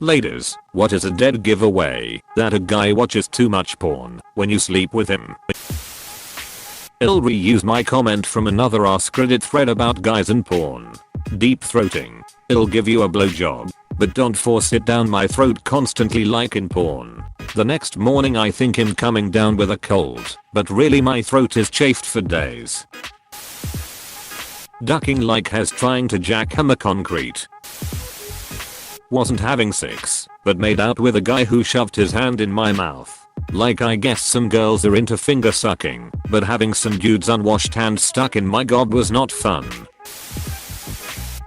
Ladies, what is a dead giveaway that a guy watches too much porn when you sleep with him? I'll reuse my comment from another askreddit thread about guys and porn. Deep throating. It'll give you a blowjob, but don't force it down my throat constantly like in porn. The next morning I think him coming down with a cold, but really my throat is chafed for days. Ducking like has trying to jackhammer concrete. Wasn't having sex, but made out with a guy who shoved his hand in my mouth. Like I guess some girls are into finger sucking, but having some dude's unwashed hand stuck in my gob was not fun.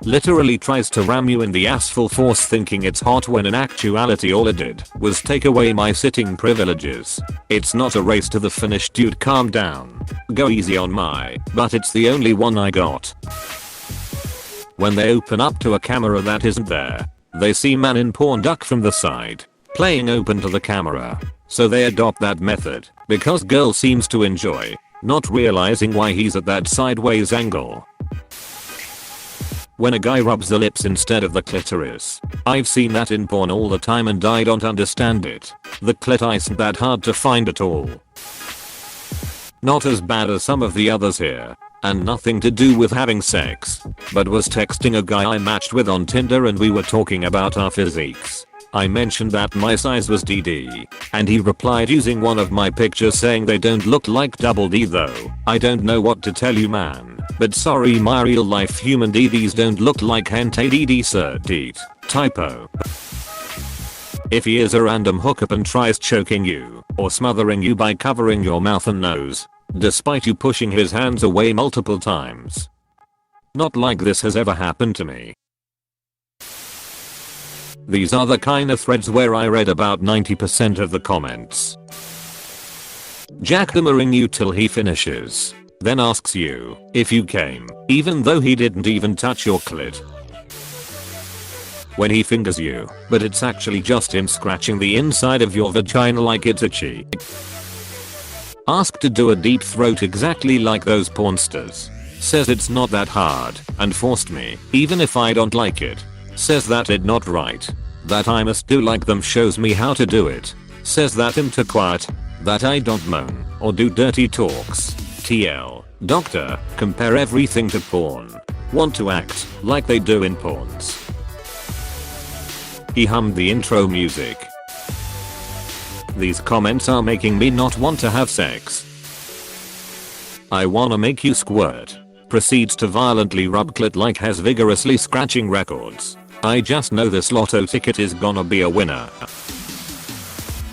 Literally tries to ram you in the ass full force thinking it's hot when in actuality all it did was take away my sitting privileges. It's not a race to the finish, dude, calm down. Go easy on my, but it's the only one I got. When they open up to a camera that isn't there, they see man in porn duck from the side, playing open to the camera. So they adopt that method because girl seems to enjoy, not realizing why he's at that sideways angle. When a guy rubs the lips instead of the clitoris. I've seen that in porn all the time and I don't understand it. The clit isn't that hard to find at all. Not as bad as some of the others here. And nothing to do with having sex, but was texting a guy I matched with on Tinder and we were talking about our physiques. I mentioned that my size was DD, and he replied using one of my pictures saying they don't look like double D though. I don't know what to tell you, man, but sorry, my real life human DDs don't look like hentai DD, sir. Deet. Typo. If he is a random hookup and tries choking you or smothering you by covering your mouth and nose, despite you pushing his hands away multiple times. Not like this has ever happened to me. These are the kind of threads where I read about 90% of the comments. Jackhammering you till he finishes, then asks you if you came, even though he didn't even touch your clit. When he fingers you, but it's actually just him scratching the inside of your vagina like it's itchy. Asked to do a deep throat exactly like those pornsters. Says it's not that hard and forced me, even if I don't like it. Says that it not right. That I must do like them, shows me how to do it. Says that I'm too quiet. That I don't moan or do dirty talks. TL. Doctor, compare everything to porn. Want to act like they do in porns. He hummed the intro music. These comments are making me not want to have sex. I wanna make you squirt. Proceeds to violently rub clit like has vigorously scratching records. I just know this lotto ticket is gonna be a winner.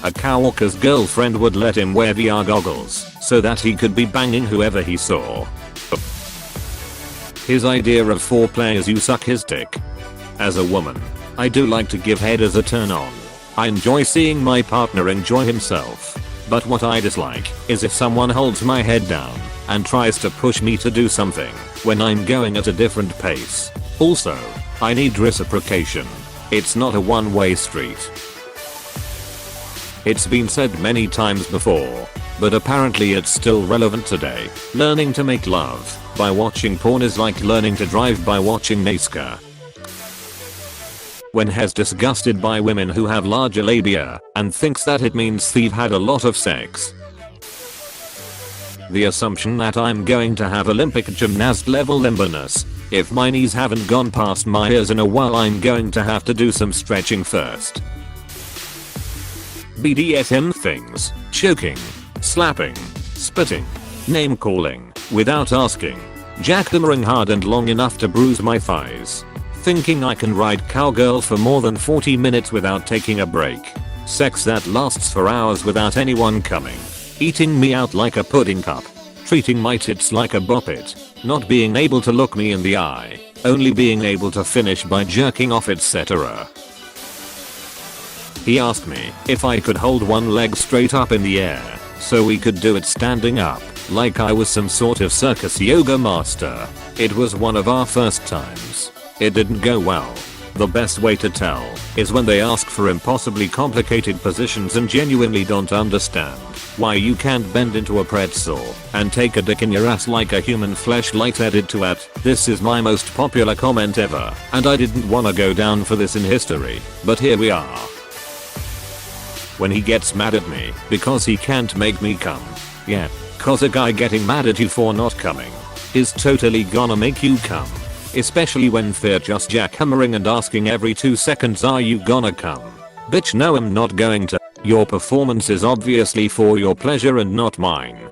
A coworker's girlfriend would let him wear VR goggles so that he could be banging whoever he saw. His idea of foreplay is you suck his dick. As a woman, I do like to give head as a turn on. I enjoy seeing my partner enjoy himself. But what I dislike is if someone holds my head down and tries to push me to do something when I'm going at a different pace. Also, I need reciprocation. It's not a one-way street. It's been said many times before, but apparently it's still relevant today. Learning to make love by watching porn is like learning to drive by watching NASCAR. When Hez disgusted by women who have larger labia and thinks that it means they've had a lot of sex. The assumption that I'm going to have Olympic gymnast level limberness if my knees haven't gone past my ears in a while. I'm going to have to do some stretching first. BDSM things, choking, slapping, spitting, name calling without asking, jackhammering hard and long enough to bruise my thighs. Thinking I can ride cowgirl for more than 40 minutes without taking a break. Sex that lasts for hours without anyone coming. Eating me out like a pudding cup. Treating my tits like a bop it. Not being able to look me in the eye. Only being able to finish by jerking off, etc. He asked me if I could hold one leg straight up in the air so we could do it standing up like I was some sort of circus yoga master. It was one of our first times. It didn't go well. The best way to tell is when they ask for impossibly complicated positions and genuinely don't understand why you can't bend into a pretzel and take a dick in your ass like a human fleshlight. Edit to at this is my most popular comment ever, and I didn't wanna go down for this in history, but here we are. When he gets mad at me because he can't make me come. Yeah, cause a guy getting mad at you for not coming is totally gonna make you come. Especially when they're just jackhammering and asking every 2 seconds, are you gonna come? Bitch, no, I'm not going to. Your performance is obviously for your pleasure and not mine.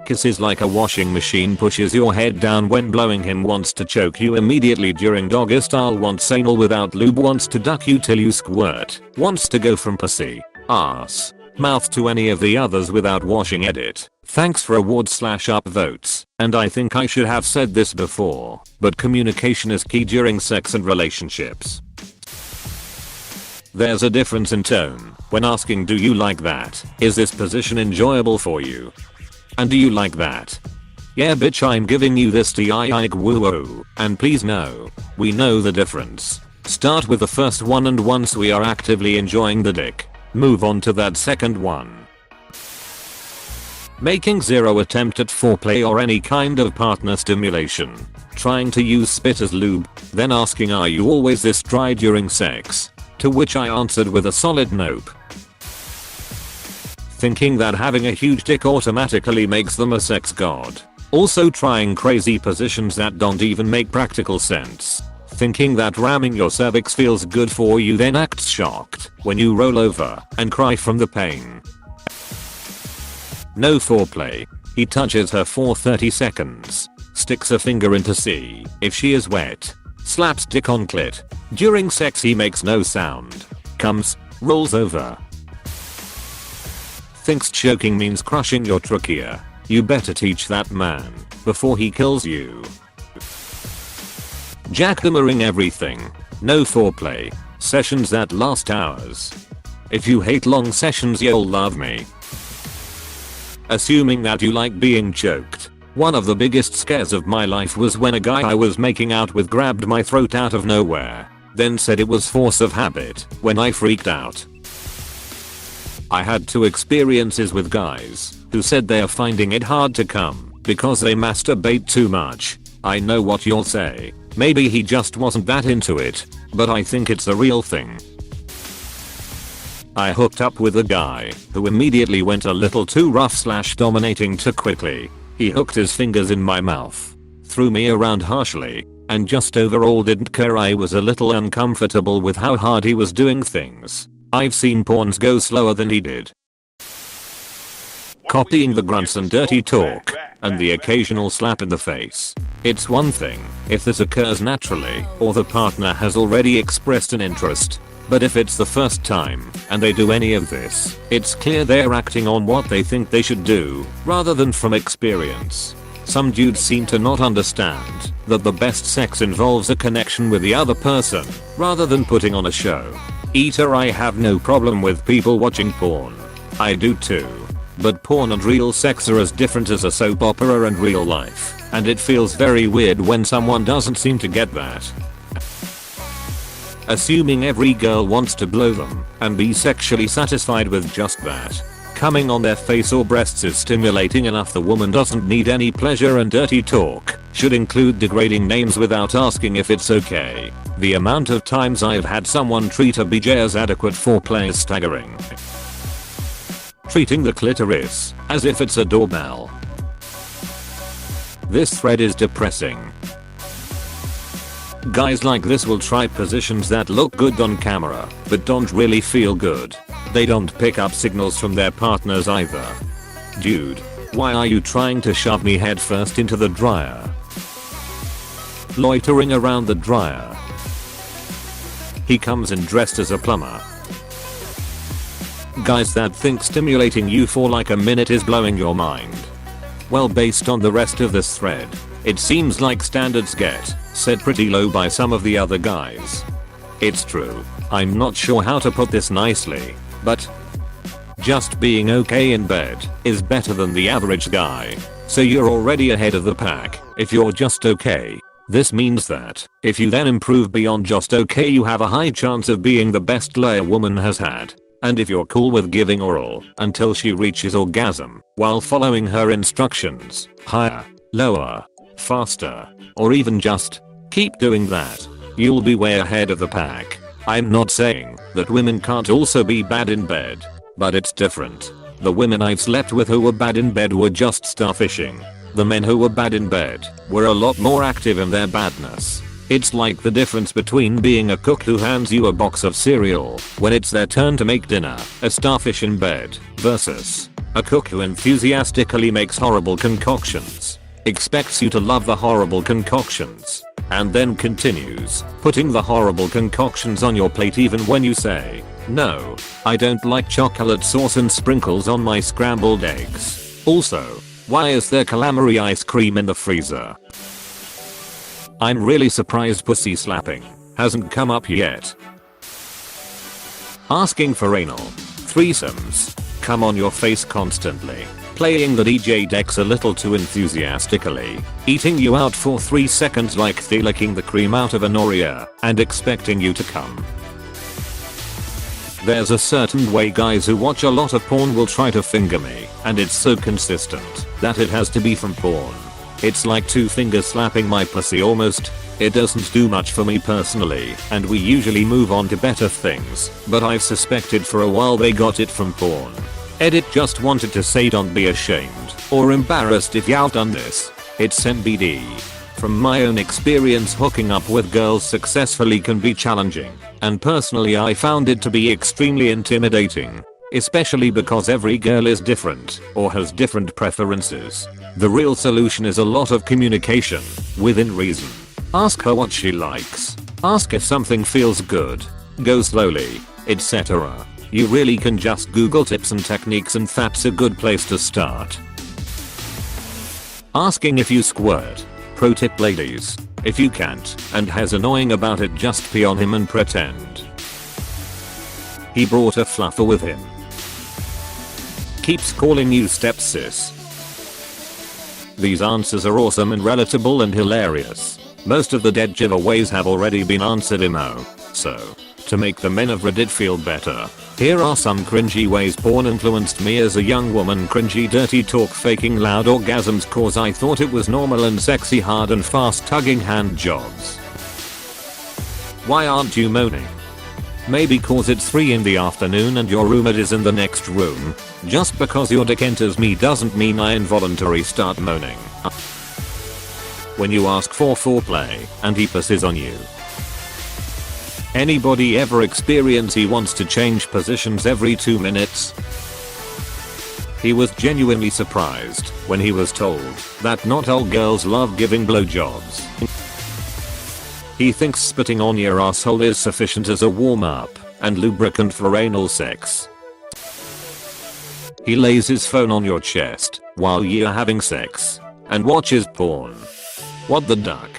Kisses like a washing machine, pushes your head down when blowing him, wants to choke you immediately during doggy style, wants anal without lube, wants to duck you till you squirt, wants to go from pussy, ass, mouth to any of the others without washing. Edit. Thanks for award/upvotes, and I think I should have said this before, but communication is key during sex and relationships. There's a difference in tone when asking, do you like that? Is this position enjoyable for you? And do you like that? Yeah bitch, I'm giving you this TIIG woo woo, and please know, we know the difference. Start with the first one, and once we are actively enjoying the dick, move on to that second one. Making zero attempt at foreplay or any kind of partner stimulation. Trying to use spit as lube, then asking, are you always this dry during sex? To which I answered with a solid nope. Thinking that having a huge dick automatically makes them a sex god. Also trying crazy positions that don't even make practical sense. Thinking that ramming your cervix feels good for you, then acts shocked when you roll over and cry from the pain. No foreplay. He touches her for 30 seconds, sticks a finger in to see if she is wet, slaps dick on clit. During sex he makes no sound, comes, rolls over. Thinks choking means crushing your trachea. You better teach that man before he kills you. Jackhammering everything. No foreplay. Sessions that last hours. If you hate long sessions, you'll love me. Assuming that you like being choked. One of the biggest scares of my life was when a guy I was making out with grabbed my throat out of nowhere, then said it was force of habit. When I freaked out. I had 2 experiences with guys who said they are finding it hard to come because they masturbate too much. I know what you'll say. Maybe he just wasn't that into it, but I think it's a real thing. I hooked up with a guy who immediately went a little too rough/dominating too quickly. He hooked his fingers in my mouth, threw me around harshly, and just overall didn't care. I was a little uncomfortable with how hard he was doing things. I've seen porns go slower than he did. Copying the grunts and dirty talk, and the occasional slap in the face. It's one thing if this occurs naturally, or the partner has already expressed an interest. But if it's the first time, and they do any of this, it's clear they're acting on what they think they should do, rather than from experience. Some dudes seem to not understand that the best sex involves a connection with the other person, rather than putting on a show. Eater, I have no problem with people watching porn. I do too. But porn and real sex are as different as a soap opera and real life, and it feels very weird when someone doesn't seem to get that. Assuming every girl wants to blow them and be sexually satisfied with just that. Coming on their face or breasts is stimulating enough. The woman doesn't need any pleasure, and dirty talk should include degrading names without asking if it's okay. The amount of times I've had someone treat a BJ as adequate foreplay is staggering. Treating the clitoris as if it's a doorbell. This thread is depressing. Guys like this will try positions that look good on camera, but don't really feel good. They don't pick up signals from their partners either. Dude, why are you trying to shove me headfirst into the dryer? Loitering around the dryer. He comes in dressed as a plumber. Guys that think stimulating you for like a minute is blowing your mind. Well, based on the rest of this thread, it seems like standards get set pretty low by some of the other guys. It's true, I'm not sure how to put this nicely, but just being okay in bed is better than the average guy, so you're already ahead of the pack if you're just okay. This means that if you then improve beyond just okay, you have a high chance of being the best lay a woman has had. And if you're cool with giving oral until she reaches orgasm while following her instructions, higher, lower, faster, or even just keep doing that, you'll be way ahead of the pack. I'm not saying that women can't also be bad in bed, but it's different. The women I've slept with who were bad in bed were just starfishing. The men who were bad in bed were a lot more active in their badness. It's like the difference between being a cook who hands you a box of cereal when it's their turn to make dinner, a starfish in bed, versus a cook who enthusiastically makes horrible concoctions, expects you to love the horrible concoctions, and then continues putting the horrible concoctions on your plate even when you say, "No, I don't like chocolate sauce and sprinkles on my scrambled eggs. Also, why is there calamari ice cream in the freezer?" I'm really surprised pussy slapping hasn't come up yet. Asking for anal, threesomes, come on your face constantly, playing the DJ decks a little too enthusiastically, eating you out for 3 seconds like they're licking the cream out of an Oreo and expecting you to come. There's a certain way guys who watch a lot of porn will try to finger me, and it's so consistent that it has to be from porn. It's like 2 fingers slapping my pussy almost. It doesn't do much for me personally, and we usually move on to better things, but I've suspected for a while they got it from porn. Edit just wanted to say don't be ashamed or embarrassed if you've done this. It's NBD. From my own experience, hooking up with girls successfully can be challenging, and personally I found it to be extremely intimidating. Especially because every girl is different or has different preferences. The real solution is a lot of communication, within reason. Ask her what she likes. Ask if something feels good. Go slowly, etc. You really can just Google tips and techniques, and that's a good place to start. Asking if you squirt. Pro tip ladies, if you can't and has annoying about it, just pee on him and pretend he brought a fluffer with him. Keeps calling you stepsis. These answers are awesome and relatable and hilarious. Most of the dead giveaways have already been answered emo. So, to make the men of Reddit feel better, here are some cringy ways porn influenced me as a young woman. Cringy dirty talk, faking loud orgasms cause I thought it was normal, and sexy hard and fast tugging hand jobs. Why aren't you moaning? Maybe cause it's 3 in the afternoon and your roommate is in the next room. Just because your dick enters me doesn't mean I involuntarily start moaning. When you ask for foreplay and he pisses on you. Anybody ever experience he wants to change positions every 2 minutes? He was genuinely surprised when he was told that not all girls love giving blowjobs. He thinks spitting on your asshole is sufficient as a warm-up and lubricant for anal sex. He lays his phone on your chest while you're having sex and watches porn. What the duck?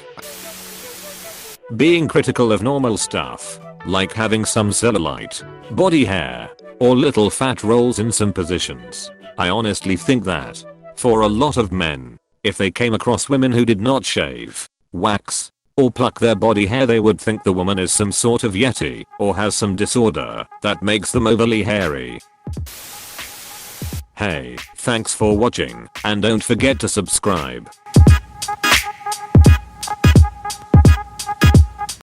Being critical of normal stuff, like having some cellulite, body hair, or little fat rolls in some positions. I honestly think that, for a lot of men, if they came across women who did not shave, wax, or pluck their body hair, they would think the woman is some sort of yeti or has some disorder that makes them overly hairy. Hey, thanks for watching, and don't forget to subscribe.